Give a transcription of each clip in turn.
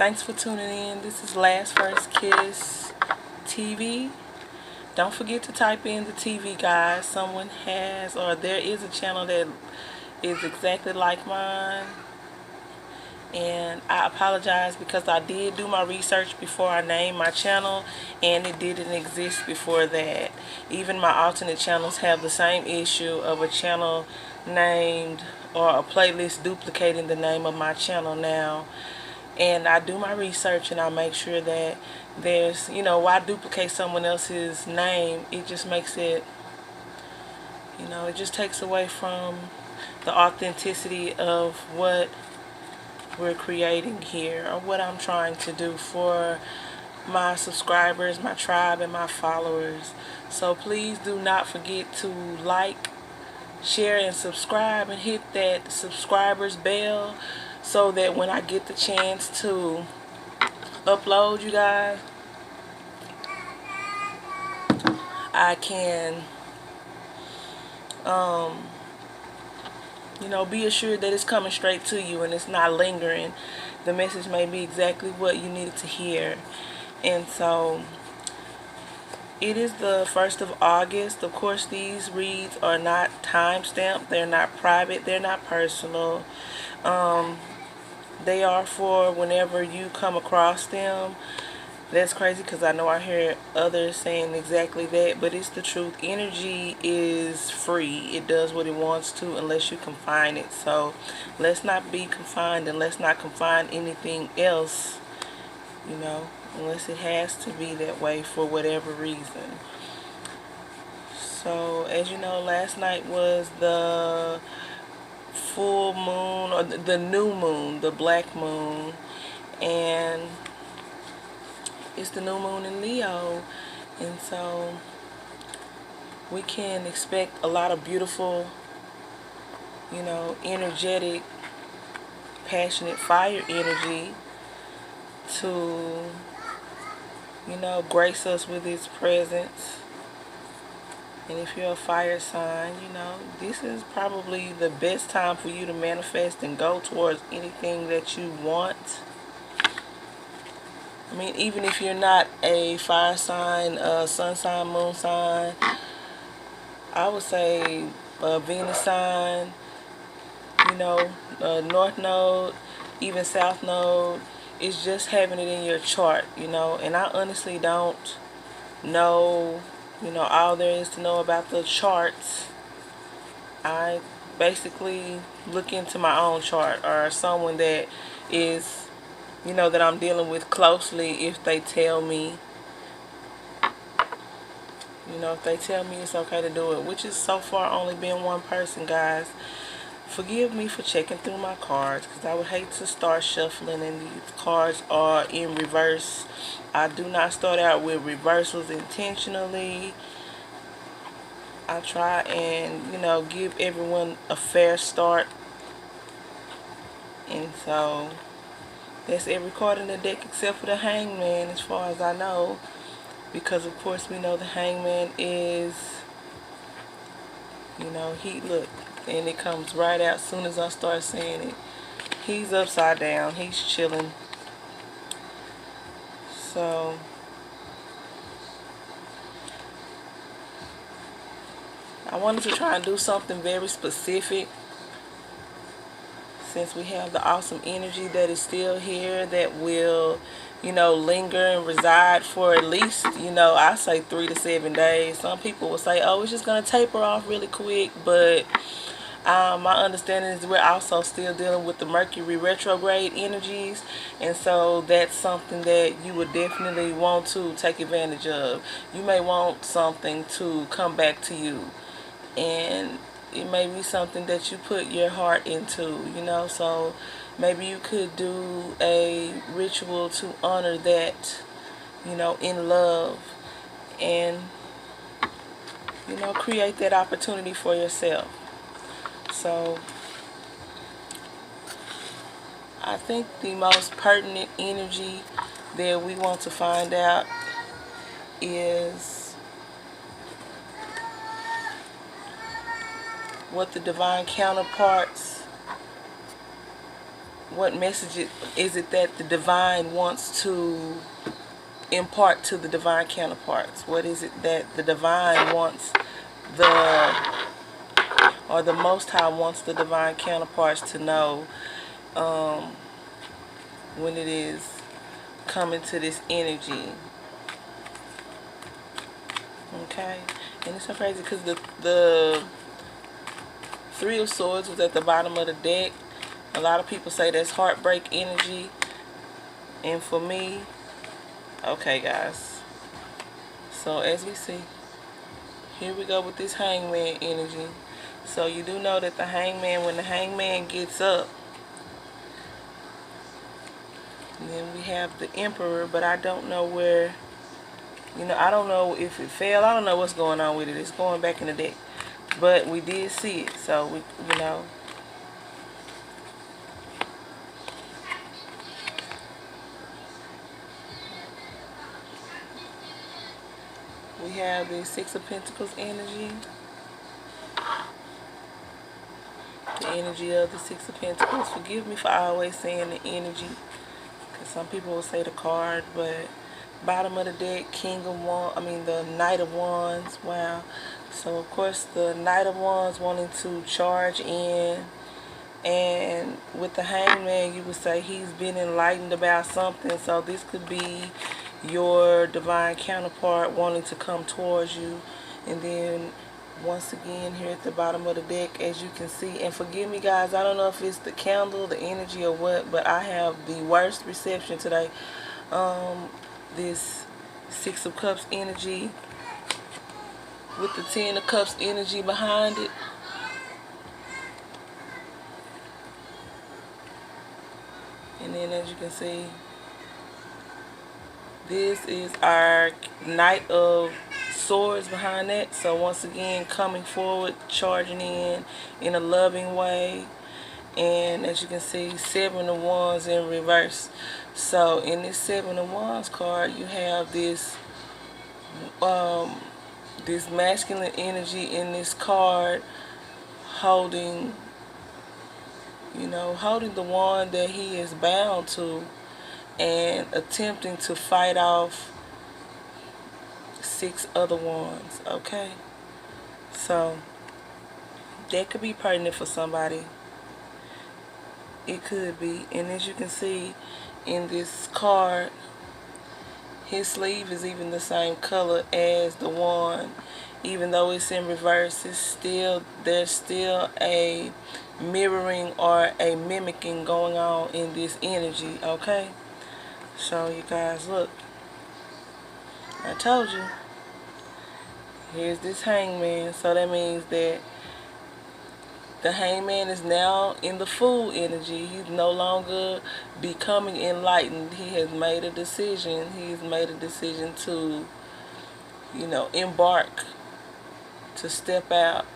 Thanks for tuning in. This is Last First Kiss TV. Don't forget to type in the TV, guys. Someone has, or there is a channel that is exactly like mine. And I apologize because I did do my research before I named my channel, and it didn't exist before that. Even my alternate channels have the same issue of a channel named or a playlist duplicating the name of my channel now. And I do my research and I make sure that there's, why duplicate someone else's name? It just makes it, it just takes away from the authenticity of what we're creating here, or what I'm trying to do for my subscribers, my tribe, and my followers. So please do not forget to like, share, and subscribe, and hit that subscribers bell so that when I get the chance to upload, you guys, I can be assured that it's coming straight to you and it's not lingering. The message may be exactly what you needed to hear. And so it is the 1st of August. Of course, these reads are not time-stamped. They're not private. They're not personal. They are for whenever you come across them. That's crazy because I know I hear others saying exactly that, but it's the truth. Energy is free. It does what it wants to unless you confine it. So let's not be confined, and let's not confine anything else, unless it has to be that way for whatever reason. So as you know, last night was the full moon, or the new moon, the black moon, and it's the new moon in Leo, and so we can expect a lot of beautiful, energetic, passionate fire energy to, grace us with its presence. And if you're a fire sign, this is probably the best time for you to manifest and go towards anything that you want. I mean, even if you're not a fire sign, sun sign, moon sign, I would say Venus sign, North Node, even South Node, is just having it in your chart, and I honestly don't know, all there is to know about the charts. I basically look into my own chart, or someone that is, that I'm dealing with closely, if they tell me, if they tell me it's okay to do it, which is so far only been one person, guys. Forgive me for checking through my cards, because I would hate to start shuffling and these cards are in reverse. I do not start out with reversals intentionally. I try and, give everyone a fair start. And so that's every card in the deck except for the Hangman, as far as I know. Because, of course, we know the Hangman is, look, and it comes right out as soon as I start saying it. He's upside down. He's chilling. So I wanted to try and do something very specific, since we have the awesome energy that is still here, that will, linger and reside for at least, I say 3 to 7 days. Some people will say, oh, it's just going to taper off really quick, but my understanding is we're also still dealing with the Mercury retrograde energies, and so that's something that you would definitely want to take advantage of. You may want something to come back to you, and it may be something that you put your heart into, so maybe you could do a ritual to honor that, in love, and, create that opportunity for yourself. So I think the most pertinent energy that we want to find out is what the divine counterparts what message is it that the divine wants to impart to the divine counterparts? What is it that the divine wants or the Most High wants the divine counterparts to know when it is coming to this energy? Okay, and it's so crazy because the Three of Swords was at the bottom of the deck. A lot of people say that's heartbreak energy, and for me, okay guys, so as we see, here we go with this hangman energy. So you do know that the hangman, when the hangman gets up, and then we have the Emperor, but I don't know where, you know, I don't know if it fell. I don't know what's going on with it. It's going back in the deck. But we did see it. So, you know. We have the Six of Pentacles energy. The energy of the Six of Pentacles. Forgive me for always saying the energy, because some people will say the card, but bottom of the deck, the Knight of Wands. Wow. So of course the Knight of Wands wanting to charge in, and with the Hangman you would say he's been enlightened about something. So this could be your divine counterpart wanting to come towards you. And then once again here at the bottom of the deck, as you can see, and forgive me guys, I don't know if it's the candle, the energy, or what, but I have the worst reception today. This Six of Cups energy with the Ten of Cups energy behind it. And then as you can see, this is our Knight of Swords behind that. So once again, coming forward, charging in a loving way. And as you can see, Seven of Wands in reverse. So in this Seven of Wands card, you have this this masculine energy in this card, holding, you know, holding the wand that he is bound to, and attempting to fight off 6 other wands. Okay, so that could be pertinent for somebody. It could be. And as you can see in this card, his sleeve is even the same color as the wand. Even though it's in reverse, there's still a mirroring or a mimicking going on in this energy. Okay, so you guys, look, I told you, here's this Hangman. So that means that the Hangman is now in the Fool energy. He's no longer becoming enlightened. He has made a decision. He's made a decision to, you know, embark, to step out,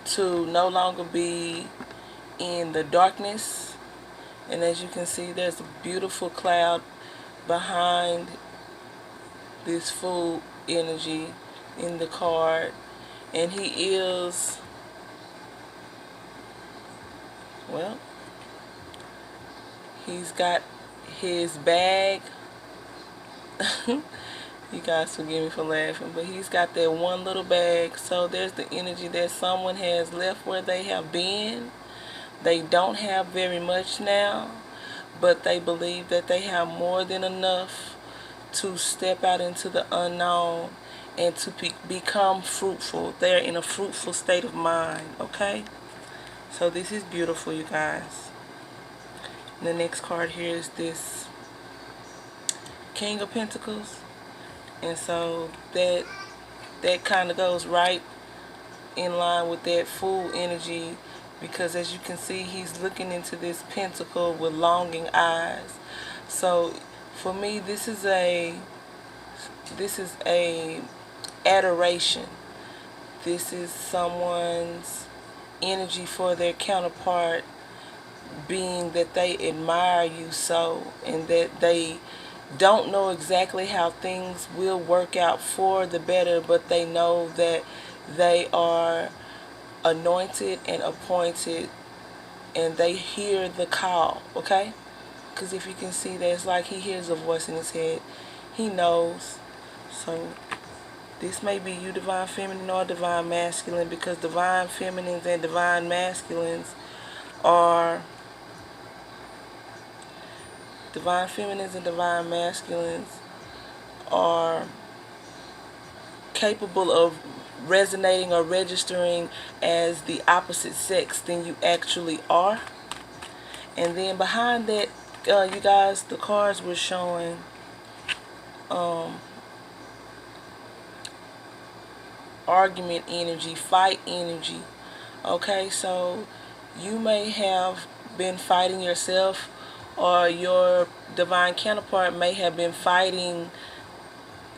to no longer be in the darkness. And as you can see, there's a beautiful cloud behind this Fool energy in the card. And he is, well, he's got his bag. You guys forgive me for laughing, but he's got that one little bag. So there's the energy that someone has left where they have been. They don't have very much now, but they believe that they have more than enough to step out into the unknown and to become fruitful. They're in a fruitful state of mind. Okay, so this is beautiful, you guys. The next card here is this King of Pentacles. And so that kind of goes right in line with that Fool energy, because as you can see, he's looking into this pentacle with longing eyes. So for me, this is a adoration. This is someone's energy for their counterpart, being that they admire you so, and that they don't know exactly how things will work out for the better, but they know that they are anointed and appointed and they hear the call, okay? Because if you can see that, it's like he hears a voice in his head. He knows. So this may be you, divine feminine or divine masculine, because divine feminines and divine masculines are divine feminines and divine masculines are capable of resonating or registering as the opposite sex than you actually are. And then behind that, you guys, the cards were showing argument energy, fight energy. Okay, so you may have been fighting yourself, or your divine counterpart may have been fighting,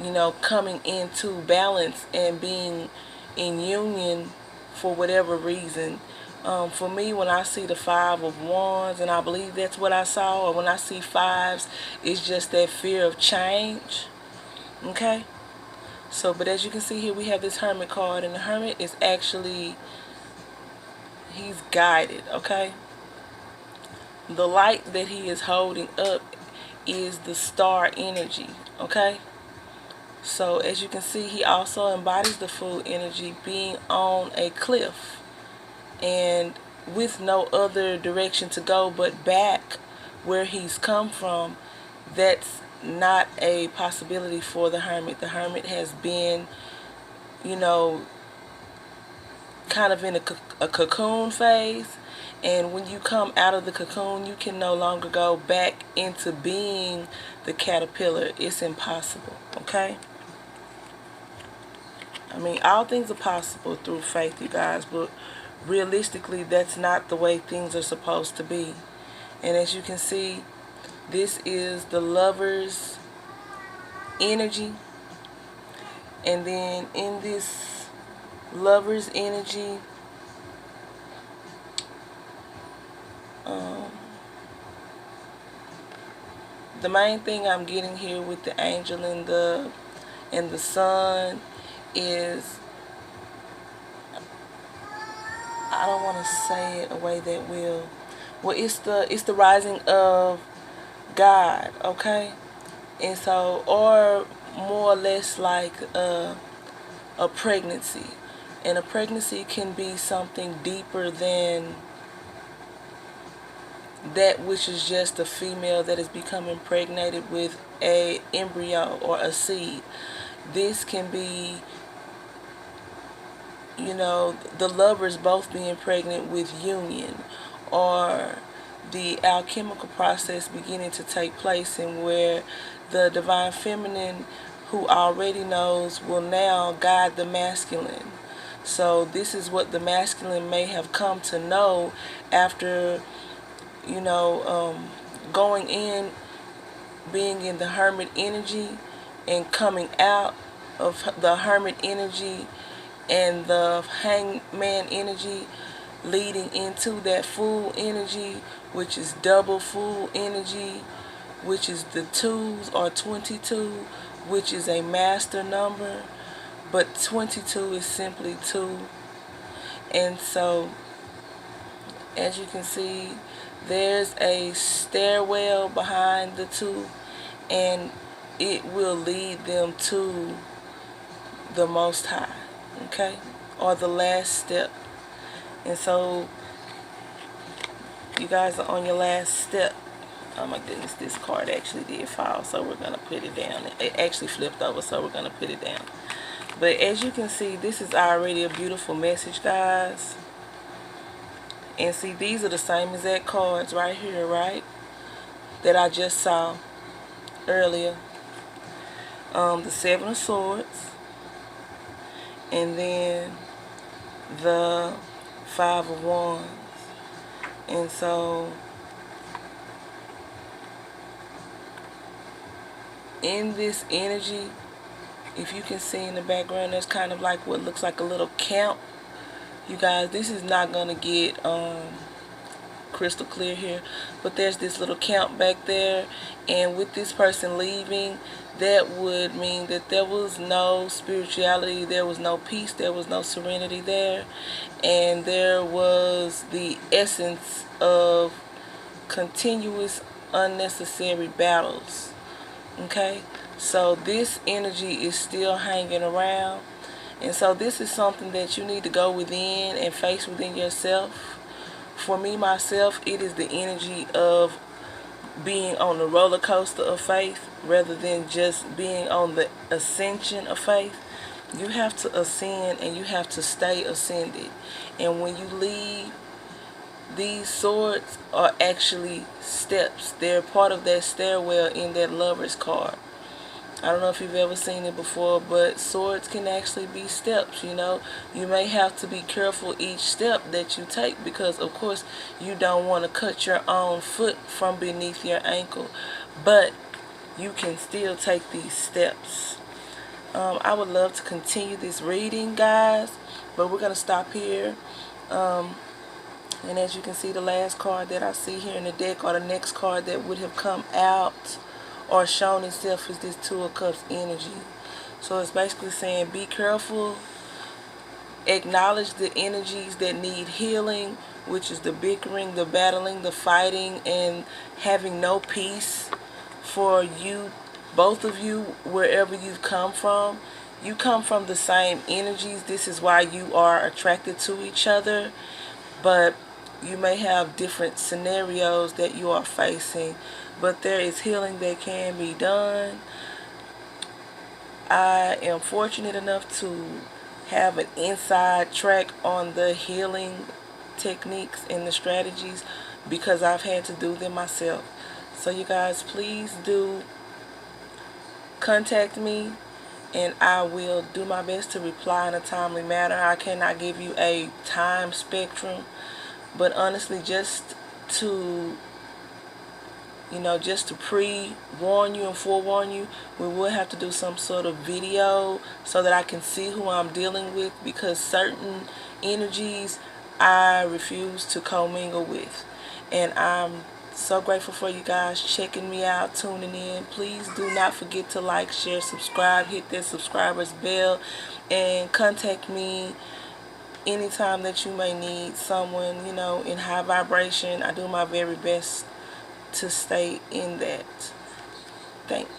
you know, coming into balance and being in union for whatever reason. For me, when I see the Five of Wands, and I believe that's what I saw, or when I see fives, it's just that fear of change. Okay? So, but as you can see here, we have this Hermit card, and the Hermit is actually, he's guided, okay? The light that he is holding up is the star energy, okay? So, as you can see, he also embodies the Fool energy, being on a cliff and with no other direction to go but back where he's come from. That's not a possibility for the Hermit. The Hermit has been, you know, kind of in a cocoon phase, and when you come out of the cocoon, you can no longer go back into being the caterpillar. It's impossible, okay? I mean, all things are possible through faith, you guys, but realistically, that's not the way things are supposed to be. And as you can see, this is the Lover's energy. And then in this Lover's energy, the main thing I'm getting here with the angel and the sun is, I don't want to say it a way that will, well, it's the rising of God, okay? And so, or more or less like a pregnancy. And a pregnancy can be something deeper than that which is just a female that is becoming impregnated with a embryo or a seed. This can be, you know, the lovers both being pregnant with union, or the alchemical process beginning to take place, and where the divine feminine, who already knows, will now guide the masculine. So this is what the masculine may have come to know after, you know, going in, being in the Hermit energy, and coming out of the Hermit energy and the Hangman energy, leading into that Fool energy, which is double Fool energy, which is the 2s, or 22, which is a master number, but 22 is simply 2. And so, as you can see, there's a stairwell behind the 2, and it will lead them to the Most High, okay, or the last step. And so you guys are on your last step. Oh my goodness, this card actually did fall, so we're going to put it down. It actually flipped over, so we're going to put it down. But as you can see, this is already a beautiful message, guys. And see, these are the same exact cards right here, right, that I just saw earlier. The 7 of Swords, and then the 5 of Wands. And so in this energy, if you can see in the background, there's kind of like what looks like a little camp. You guys, this is not going to get crystal clear here, but there's this little camp back there, and with this person leaving, that would mean that there was no spirituality, there was no peace, there was no serenity there, and there was the essence of continuous unnecessary battles. Okay, so this energy is still hanging around, and so this is something that you need to go within and face within yourself. For me, myself, it is the energy of being on the roller coaster of faith rather than just being on the ascension of faith. You have to ascend and you have to stay ascended. And when you leave, these swords are actually steps. They're part of that stairwell in that lover's card. I don't know if you've ever seen it before, but swords can actually be steps, you know. You may have to be careful each step that you take because, of course, you don't want to cut your own foot from beneath your ankle. But you can still take these steps. I would love to continue this reading, guys, but we're going to stop here. And as you can see, the last card that I see here in the deck, or the next card that would have come out or shown itself, is this Two of Cups energy. So it's basically saying be careful, acknowledge the energies that need healing, which is the bickering, the battling, the fighting, and having no peace for you, both of you, wherever you've come from. You come from the same energies. This is why you are attracted to each other, but you may have different scenarios that you are facing, but there is healing that can be done. I am fortunate enough to have an inside track on the healing techniques and the strategies because I've had to do them myself. So you guys, please do contact me and I will do my best to reply in a timely manner. I cannot give you a time spectrum, but honestly, just to pre-warn you and forewarn you, we will have to do some sort of video so that I can see who I'm dealing with, because certain energies I refuse to commingle with. And I'm so grateful for you guys checking me out, tuning in. Please do not forget to like, share, subscribe, hit that subscribers bell, and contact me anytime that you may need someone, in high vibration. I do my very best to stay in that. Thanks.